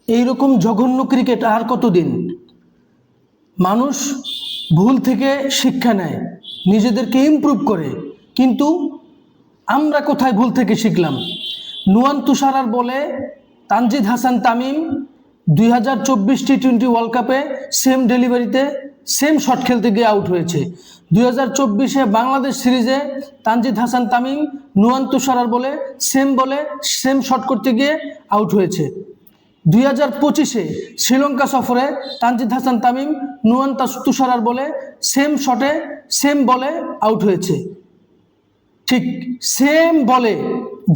এইরকম জঘন্য ক্রিকেট আর কতদিন? মানুষ ভুল থেকে শিক্ষা নেয়, নিজেদেরকে ইমপ্রুভ করে, কিন্তু আমরা কোথায় ভুল থেকে শিখলাম? নুয়ান তুষারার বলে তানজিদ হাসান তামিম 2024 টি20 ওয়ার্ল্ড কাপে সেম ডেলিভারিতে সেম শট খেলতে গিয়ে আউট হয়েছে। 2024 বাংলাদেশ সিরিজে তানজিদ হাসান তামিম নুয়ান তুষারার বলে সেম শট করতে গিয়ে আউট হয়েছে। 2025 শ্রীলঙ্কা সফরে তানজিদ হাসান তামিম নুয়ান তুষারার বলে সেম শটে সেম বলে আউট হয়েছে। ঠিক সেম বলে,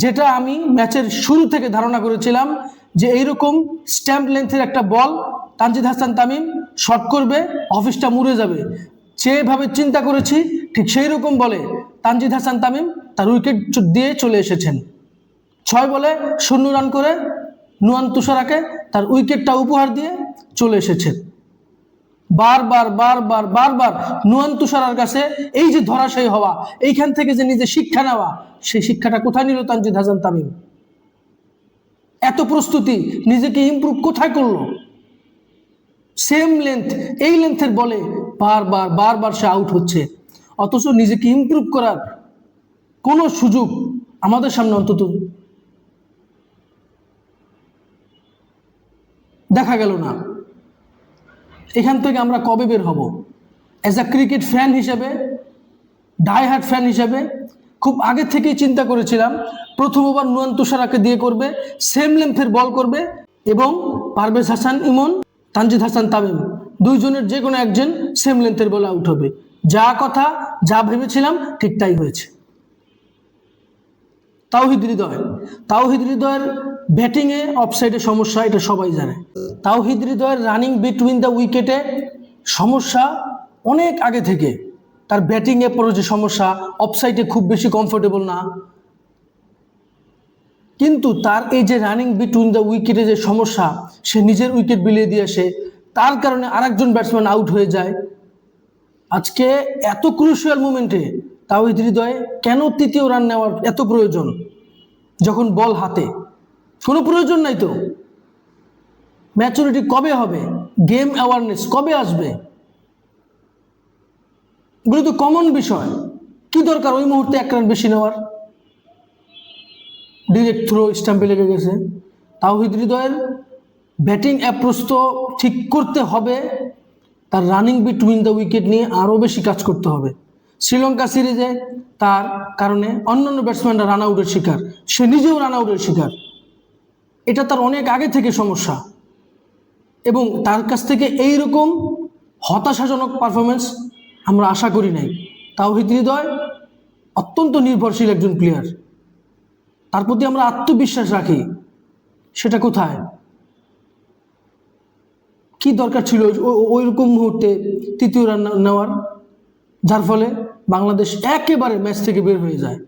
যেটা আমি ম্যাচের শুরু থেকে ধারণা করেছিলাম যে এইরকম স্ট্যাম্প লেন্থের একটা বল তানজিদ হাসান তামিম শট করবে, অফিসটা মুড়ে যাবে, যেভাবে চিন্তা করেছি ঠিক সেই রকম বলে তানজিদ হাসান তামিম তার উইকেট দিয়ে চলে এসেছেন। 6 বলে 0 রান করে নুয়ান তুষারাকে তার উইকেটটা উপহার দিয়ে চলে এসেছেন। বারবার বারবার বারবার নুয়ান তুষারার কাছে এই যে ধরাশায়ী হওয়া, এইখান থেকে যে নিজে শিক্ষা নেওয়া, সেই শিক্ষাটা কোথায় নিল তানজিদ হাসান তামিম? এত প্রস্তুতি, নিজেকে ইমপ্রুভ কোথায় করলো? সেম লেন্থ, এই লেন্থের বলে বারবার বারবার সে আউট হচ্ছে, অথচ নিজেকে ইমপ্রুভ করার কোনো সুযোগ আমাদের সামনে অন্তত দেখা গেল না। এখান থেকে আমরা কবে বের হব? অ্যাজ আ ক্রিকেট ফ্যান হিসেবে, ডাইহার্ট ফ্যান হিসেবে খুব আগে থেকেই চিন্তা করেছিলাম প্রথম ওভার নুয়ান তুষারাকে দিয়ে করবে, সেম লেন্থের বল করবে এবং পারভেজ হাসান ইমন, তানজিদ হাসান তামিম দুইজনের যে কোনো একজন সেম লেন্থের বলে আউট হবে। যা কথা, যা ভেবেছিলাম ঠিক তাই হয়েছে। তাওহিদ হৃদয়ের ব্যাটিংয়ে অফসাইডে সমস্যা, এটা সবাই জানে। তাওহিদ হৃদয়ের রানিং বিটুইন দ্য উইকেটে সমস্যা অনেক আগে থেকে, তার ব্যাটিংয়ে পড়ে যে সমস্যা, অফসাইডে খুব বেশি কমফোর্টেবল না, কিন্তু তার এই যে রানিং বিটুইন দ্য উইকেটে যে সমস্যা, সে নিজের উইকেট বিলিয়ে দিয়ে আসে, তার কারণে আরেকজন ব্যাটসম্যান আউট হয়ে যায়। আজকে এত ক্রুশিয়াল মোমেন্টে তাওহিদ হৃদয় কেন তৃতীয় রান নেওয়ার এত প্রয়োজন? যখন বল হাতে কোনো প্রয়োজন নাই তো। ম্যাচুরিটি কবে হবে? গেম অ্যাওয়ারনেস কবে আসবে? এগুলো তো কমন বিষয়। কি দরকার ওই মুহূর্তে 1 রান বেশি নেওয়ার? ডিরেক্ট থ্রো স্টাম্পে লেগে গেছে। তাওহিদ হৃদয়ের ব্যাটিং অ্যাপ্রোচ তো ঠিক করতে হবে, তার রানিং বিটুইন দ্য উইকেট নিয়ে আরও বেশি কাজ করতে হবে। শ্রীলঙ্কা সিরিজে তার কারণে অন্যান্য ব্যাটসম্যানরা রান আউটের শিকার, সে নিজেও রান আউটের শিকার। এটা তার অনেক আগে থেকে সমস্যা, এবং তার কাছ থেকে এইরকম হতাশাজনক পারফরমেন্স আমরা আশা করি নাই। তাওহিদ হৃদয় অত্যন্ত নির্ভরশীল একজন প্লেয়ার, তার প্রতি আমরা আত্মবিশ্বাস রাখি, সেটা কোথায়? কি দরকার ছিল ওই রকম মুহূর্তে তৃতীয় রান নেওয়ার, যার ফলে বাংলাদেশ একেবারে ম্যাচ থেকে বের হয়ে যায়।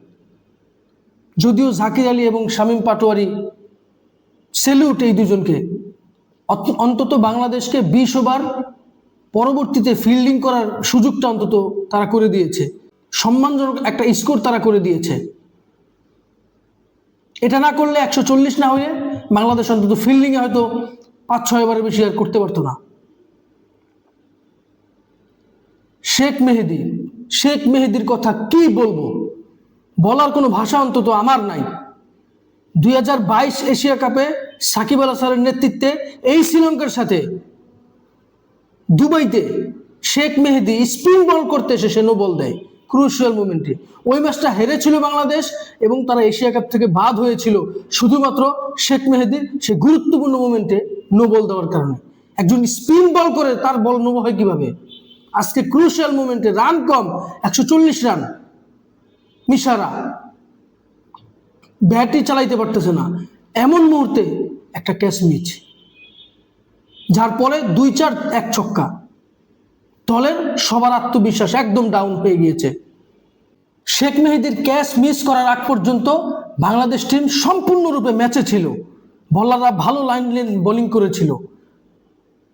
যদিও জাকির আলী এবং শামীম পাটোয়ারি, সেলিউট এই দুজনকে, অন্তত বাংলাদেশকে 20 ওভার পরবর্তীতে ফিল্ডিং করার সুযোগটা অন্তত তারা করে দিয়েছে, সম্মানজনক একটা স্কোর তারা করে দিয়েছে। এটা না করলে 140 না হয়ে বাংলাদেশ অন্তত ফিল্ডিংয়ে হয়তো 5-6 ওভারের বেশি আর করতে পারতো না। শেখ মেহেদীর কথা কি বলবো, বলার কোনো ভাষা অন্তত আমার নাই। 2022 এশিয়া কাপে সাকিব আল হাসানের নেতৃত্বে এই শ্রীলঙ্কার সাথে দুবাইতে শেখ মেহেদী স্পিন বল করতে এসে সে নো বল দেয় ক্রুশিয়াল মোমেন্টে। ওই ম্যাচটা হেরেছিল বাংলাদেশ এবং তারা এশিয়া কাপ থেকে বাদ হয়েছিল শুধুমাত্র শেখ মেহেদীর সে গুরুত্বপূর্ণ মোমেন্টে নো বল দেওয়ার কারণে। একজন স্পিন বল করে তার বল নো হয় কিভাবে? আজকে ক্রুশিয়াল মোমেন্টে রান কম, 140 রান, মিশারা ব্যাটই চালাইতে পারতেছে না, এমন মুহূর্তে একটা ক্যাচ মিস, যার পরে 2-4-1 ছক্কা। দলের সবার আত্মবিশ্বাস একদম ডাউন হয়ে গিয়েছে। শেখ মেহেদীর ক্যাচ মিস করার আগ পর্যন্ত বাংলাদেশ টিম সম্পূর্ণরূপে ম্যাচে ছিল, বলাররা ভালো লাইন বোলিং করেছিল।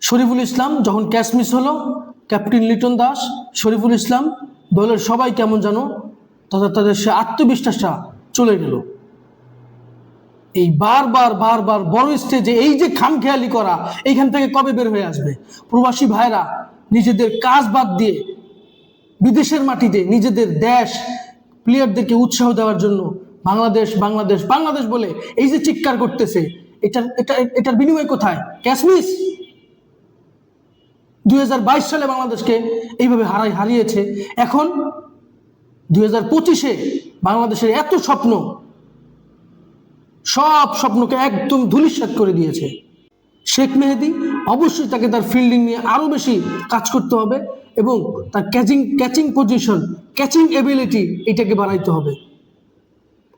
শরীফুল ইসলাম যখন ক্যাচ মিস হলো, ক্যাপ্টেন লিটন দাস, শরীফুল ইসলাম, দলের সবাই কেমন যেন তাদের সে আত্মবিশ্বাসটা চলে গেল। এই বারবার বারবার বড় স্টেজে এই যে খামখেয়ালি করা, এইখান থেকে কবে বের হয়ে আসবে? প্রবাসী ভাইরা নিজেদের কাজ বাদ দিয়ে বিদেশের মাটিতে নিজেদের দেশ প্লেয়ারদেরকে উৎসাহ দেওয়ার জন্য বাংলাদেশ বাংলাদেশ বাংলাদেশ বলে এই যে চিৎকার করতেছে, এটার বিনিময় কোথায়? ক্যাশমিস 2022 সালে বাংলাদেশকে এইভাবে হারিয়েছে। এখন 2025-এ বাংলাদেশের এত স্বপ্ন, সব স্বপ্নকে একদম ধূলিসাৎ করে দিয়েছে শেখ মেহেদী। অবশ্যই তাকে তার ফিল্ডিং নিয়ে আরো বেশি কাজ করতে হবে এবং তার ক্যাচিং পজিশন, ক্যাচিং এবিলিটি এটাকে বাড়াইতে হবে।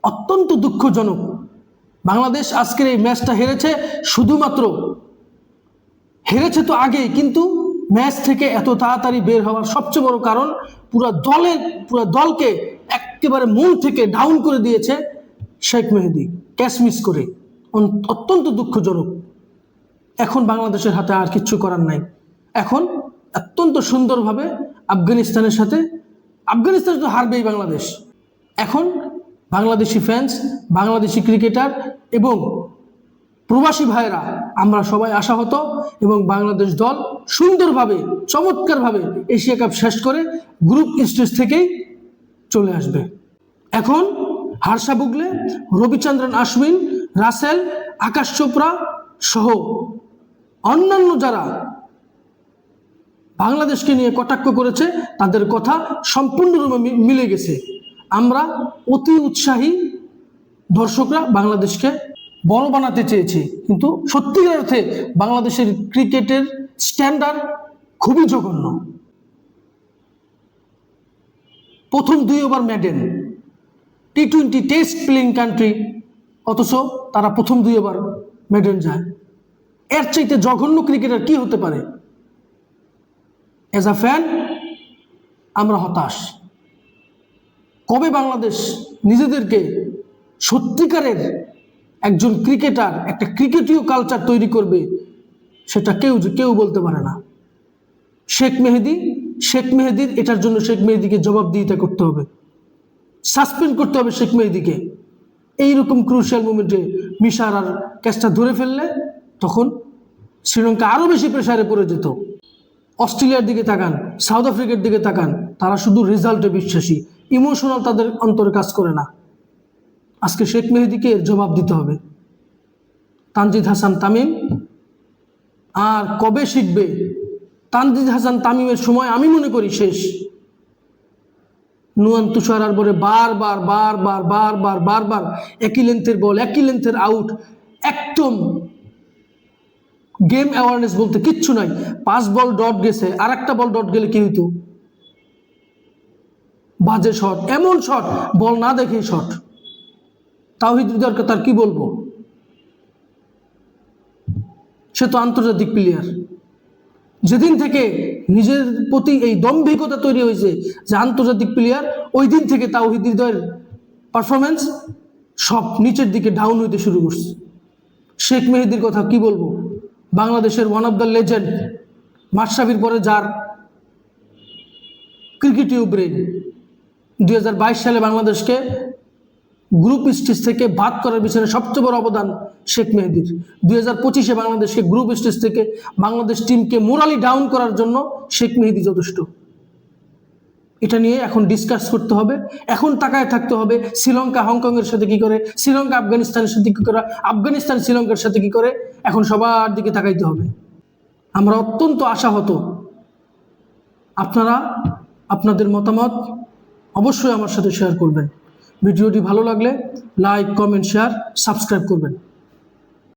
অত্যন্ত দুঃখজনক, বাংলাদেশ আজকের এই ম্যাচটা হেরেছে। শুধুমাত্র হেরেছে তো আগেই, কিন্তু ম্যাচ থেকে এত তাড়াতাড়ি বের হওয়ার সবচেয়ে বড় কারণ পুরো দলকে একেবারে মন থেকে ডাউন করে দিয়েছে শেখ মেহেদী, ক্যাচ মিস করে। অত্যন্ত দুঃখজনক। এখন বাংলাদেশের হাতে আর কিচ্ছু করার নাই। এখন অত্যন্ত সুন্দরভাবে আফগানিস্তানের সাথে, আফগানিস্তান তো হারবেই বাংলাদেশ। এখন বাংলাদেশি ফ্যান্স, বাংলাদেশি ক্রিকেটার এবং প্রবাসী ভাইয়েরা আমরা সবাই আশাহত এবং বাংলাদেশ দল সুন্দরভাবে চমৎকারভাবে এশিয়া কাপ শেষ করে গ্রুপ স্টেজ থেকেই চলে আসবে। এখন হার্ষা বুগলে, রবিচন্দ্রন আশ্বিন, রাসেল, আকাশ চোপড়া সহ অন্যান্য যারা বাংলাদেশকে নিয়ে কটাক্ষ করেছে তাদের কথা সম্পূর্ণরূপে মিলে গেছে। আমরা অতি উৎসাহী দর্শকরা বাংলাদেশকে বড় বানাতে চেয়েছি, কিন্তু সত্যিকার অর্থে বাংলাদেশের ক্রিকেটের স্ট্যান্ডার্ড খুবই জঘন্য। প্রথম 2 over maiden, T20 test playing country, অথচ তারা প্রথম 2 ওভার মেডেন যায়। এর চাইতে জঘন্য ক্রিকেটার কি হতে পারে? এজ আ ফ্যান আমরা হতাশ। কবে বাংলাদেশ নিজেদেরকে সত্যিকারের একজন ক্রিকেটার, একটা ক্রিকেটীয় কালচার তৈরি করবে সেটা কেউ বলতে পারে না। শেখ মেহেদীর এটার জন্য শেখ মেহেদীকে জবাবদিহিতা করতে হবে, সাসপেন্ড করতে হবে শেখ মেহেদীকে। এইরকম ক্রুশিয়াল মোমেন্টে মিশার আর ক্যাচটা ধরে ফেললে তখন শ্রীলঙ্কা আরো বেশি প্রেসারে পড়ে যেত। অস্ট্রেলিয়ার দিকে তাকান, সাউথ আফ্রিকার দিকে তাকান, তারা শুধু রেজাল্টে বিশ্বাসী, ইমোশনাল তাদের অন্তরে কাজ করে না। আজকে শেখ মেহেদীকে জবাব দিতে হবে। তানজিদ হাসান তামিম আর কবে শিখবে? তানজিদ হাসান তামিমের সময় আমি মনে করি শেষ। নুয়ান তুষার আর বলে বারবার একই লেন্থের বল, একই লেন্থের আউট, একদম গেম অ্যাওয়ারনেস বলতে কিচ্ছু নাই। 5 বল ডট গেছে, আর একটা বল ডট গেলে কি হইতো? বাজে শট, এমন শট, বল না দেখেই শট। তাওহিদ হৃদয়কে তার কি বলবো? সে তো আন্তর্জাতিক প্লেয়ার। যেদিন থেকে নিজের প্রতি এই দম্ভিকতা তৈরি হয়েছে যে আন্তর্জাতিক প্লেয়ার, ওই দিন থেকে তাওহিদ হৃদয়ের পারফরমেন্স সব নিচের দিকে ডাউন হইতে শুরু করছে। শেখ মেহেদীর কথা কি বলবো? বাংলাদেশের ওয়ান অফ দ্য লেজেন্ড, মাশরাফির পরে যার ক্রিকেটীয় ব্রেন, 2022 সালে বাংলাদেশকে গ্রুপ স্টেজ থেকে বাদ করার পিছনে সবচেয়ে বড় অবদান শেখ মেহেদীর। 2025-এ বাংলাদেশকে গ্রুপ স্টেজ থেকে বাংলাদেশ টিমকে মোরালি ডাউন করার জন্য শেখ মেহেদী যথেষ্ট। এটা নিয়ে এখন ডিসকাস করতে হবে। এখন তাকায় থাকতে হবে শ্রীলঙ্কা হংকংয়ের সাথে কি করে, শ্রীলঙ্কা আফগানিস্তানের সাথে কি করে, আফগানিস্তান শ্রীলঙ্কার সাথে কি করে। এখন সবার দিকে তাকাইতে হবে। আমরা অত্যন্ত আশাহত। আপনারা আপনাদের মতামত অবশ্যই আমার সাথে শেয়ার করবেন। ভিডিওটি ভালো লাগলে লাইক, কমেন্ট, শেয়ার, সাবস্ক্রাইব করবেন।